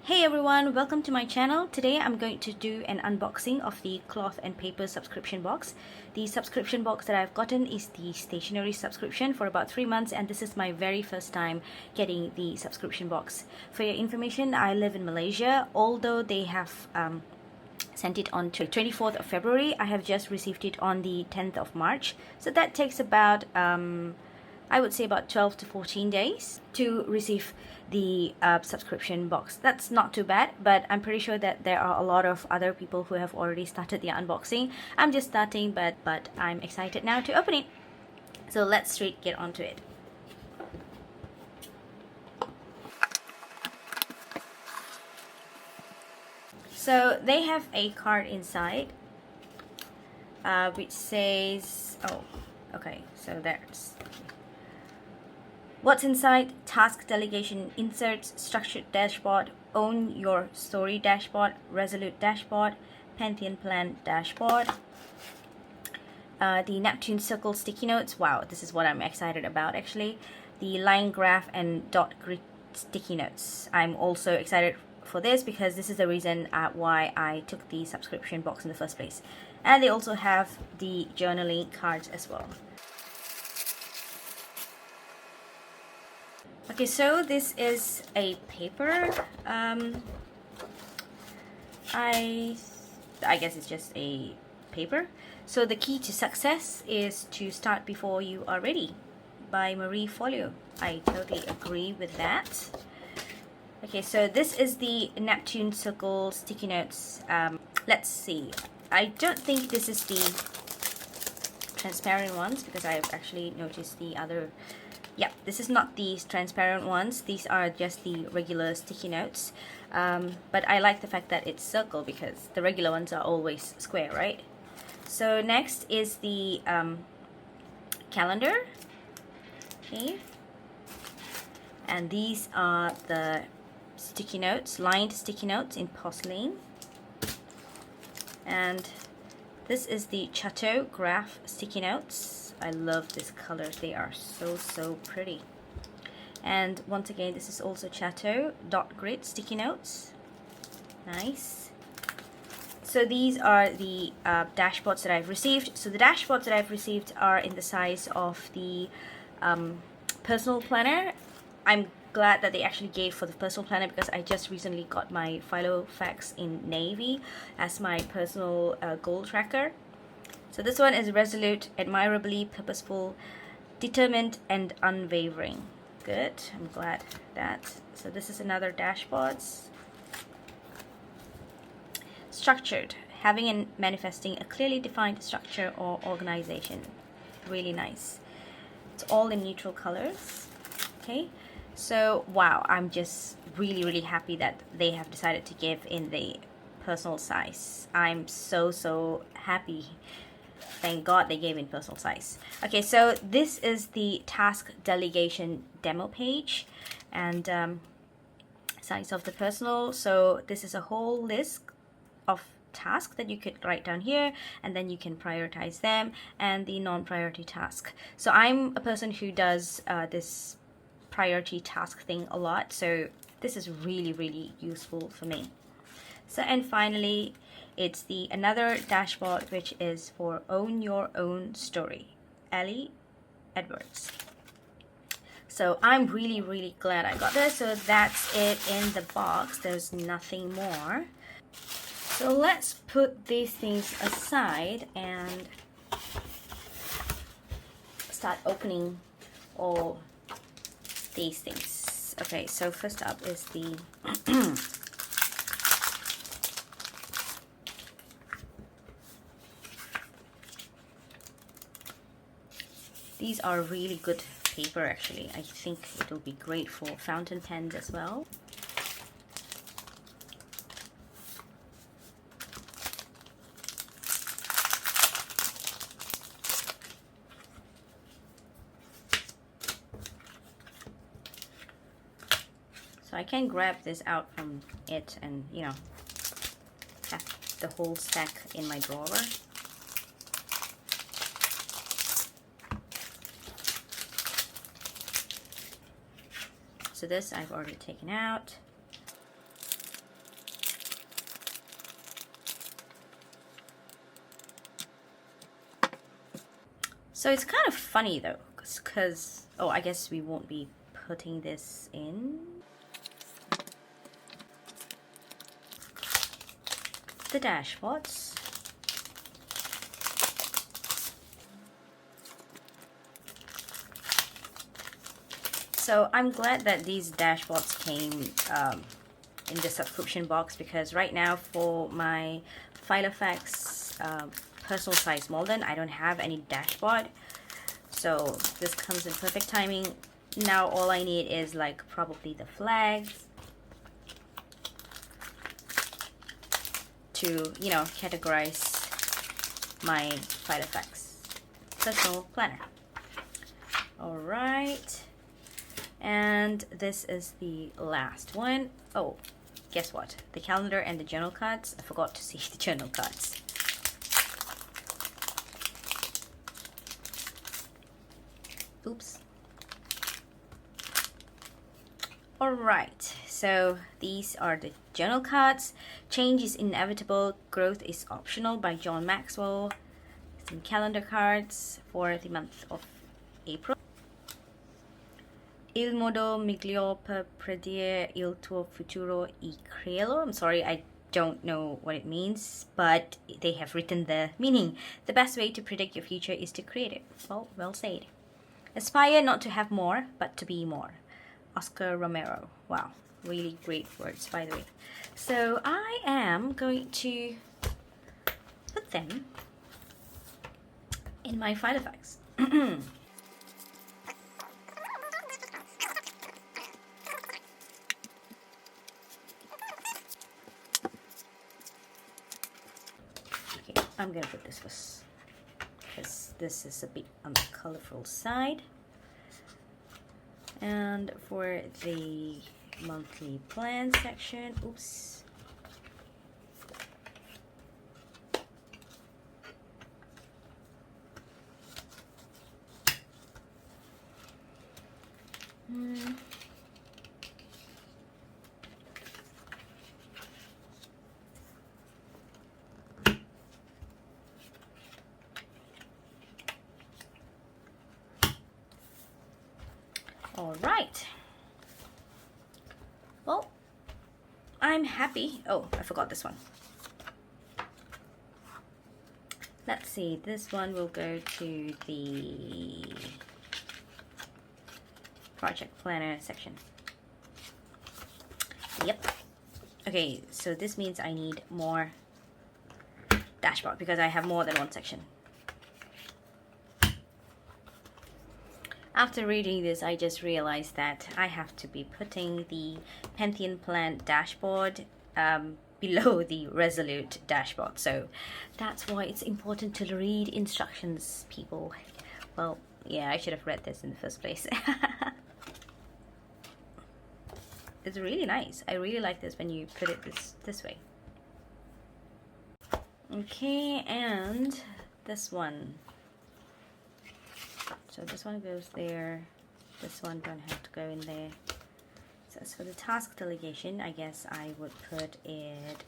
Hey everyone, welcome to my channel. Today I'm going to do an unboxing of the cloth and paper subscription box. The subscription box that I've gotten is the Stationery subscription for about 3 months, and this is my very first time getting the subscription box. For your information, I live in Malaysia. Although they have sent it on to 24th of February, I have just received it on the 10th of March. So that takes about I would say about 12 to 14 days to receive the subscription box. That's not too bad, but I'm pretty sure that there are a lot of other people who have already started the unboxing. I'm just starting, but I'm excited now to open it. So let's straight get onto it. So they have a card inside which says, oh, okay, so there's what's inside: task delegation inserts, structured dashboard, own your story dashboard, resolute dashboard, Pantheon plan dashboard, the Neptune circle sticky notes. Wow, this is what I'm excited about actually. The line graph and dot grid sticky notes. I'm also excited for this because this is the reason why I took the subscription box in the first place. And they also have the journaling cards as well. Okay, so this is a paper. I guess it's just a paper. So the key to success is to start before you are ready, by Marie Folio. I totally agree with that. Okay, so this is the Neptune circle sticky notes. Let's see. I don't think this is the transparent ones because I've actually noticed the other. Yeah, this is not the transparent ones. These are just the regular sticky notes. But I like the fact that it's circle because the regular ones are always square, right? So next is the calendar. Okay. And these are the sticky notes, lined sticky notes in porcelain. And this is the Chateau graph sticky notes. I love these colors. They are so pretty. And once again, this is also Chateau dot grid sticky notes. Nice. So these are the dashboards that I've received. So the dashboards that I've received are in the size of the personal planner. I'm glad that they actually gave for the personal planner because I just recently got my Filofax in Navy as my personal goal tracker. So this one is resolute, admirably purposeful, determined, and unwavering. Good. I'm glad that. So this is another dashboards. Structured, having and manifesting a clearly defined structure or organization. Really nice. It's all in neutral colors. Okay. So wow, I'm just really happy that they have decided to give in the personal size. I'm so happy. Thank God they gave in personal size. Okay, so this is the task delegation demo page and size of the personal. So this is a whole list of tasks that you could write down here, and then you can prioritize them, and the non-priority task. So I'm a person who does this priority task thing a lot, so this is really useful for me. So, and finally, it's the another dashboard which is for own your own story, Ellie Edwards. So I'm really glad I got this. So that's it in the box. There's nothing more. So let's put these things aside and start opening all these things. Okay, so first up is the these are really good paper actually. I think it'll be great for fountain pens as well. So I can grab this out from it and, you know, have the whole stack in my drawer. So this I've already taken out. So it's kind of funny though, because, oh, I guess we won't be putting this in. The dashboards. So I'm glad that these dashboards came in the subscription box, because right now for my Filofax personal size Malden, I don't have any dashboard. So this comes in perfect timing. Now all I need is like probably the flags to, you know, categorize my Filofax personal planner. All right. And this is the last one. Oh, guess what? The calendar and the journal cards. I forgot to see the journal cards. Oops. Alright, so these are the journal cards. Change is inevitable, growth is optional by John Maxwell. Some calendar cards for the month of April. Il modo migliore per predire il tuo futuro è crearlo. I'm sorry, I don't know what it means, but they have written the meaning. The best way to predict your future is to create it. Well said. Aspire not to have more, but to be more. Oscar Romero. Wow, really great words, by the way. So I am going to put them in my Filofax. Okay, I'm gonna put this first, because this is a bit on the colorful side. And for the monthly plan section, oops. All right. Well, I'm happy. Oh, I forgot this one. Let's see, this one will go to the project planner section. Yep. Okay, so this means I need more dashboard because I have more than one section. After reading this, I just realized that I have to be putting the Pantheon Plan dashboard below the Resolute dashboard. So that's why it's important to read instructions, people. Well, yeah, I should have read this in the first place. It's really nice. I really like this when you put it this way. Okay, and this one. So this one goes there. This one don't have to go in there. So as for the task delegation, I guess I would put it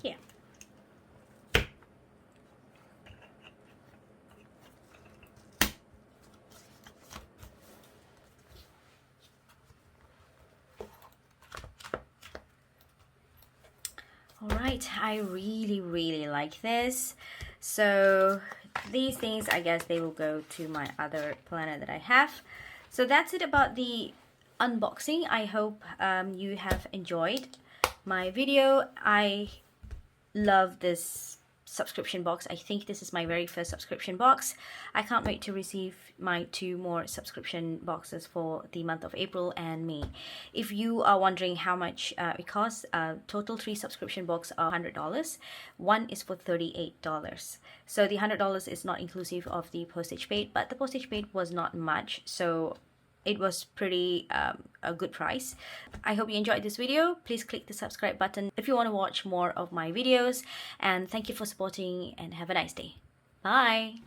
here. Alright, I really like this. So these things, I guess they will go to my other planner that I have. So that's it about the unboxing. I hope you have enjoyed my video. I love this subscription box. I think this is my very first subscription box. I can't wait to receive my 2 more subscription boxes for the month of April and May. If you are wondering how much it costs, total 3 subscription boxes are $100. One is for $38. So the $100 is not inclusive of the postage paid, but the postage paid was not much, so it was pretty a good price. I hope you enjoyed this video. Please click the subscribe button if you want to watch more of my videos, and thank you for supporting, and have a nice day. Bye.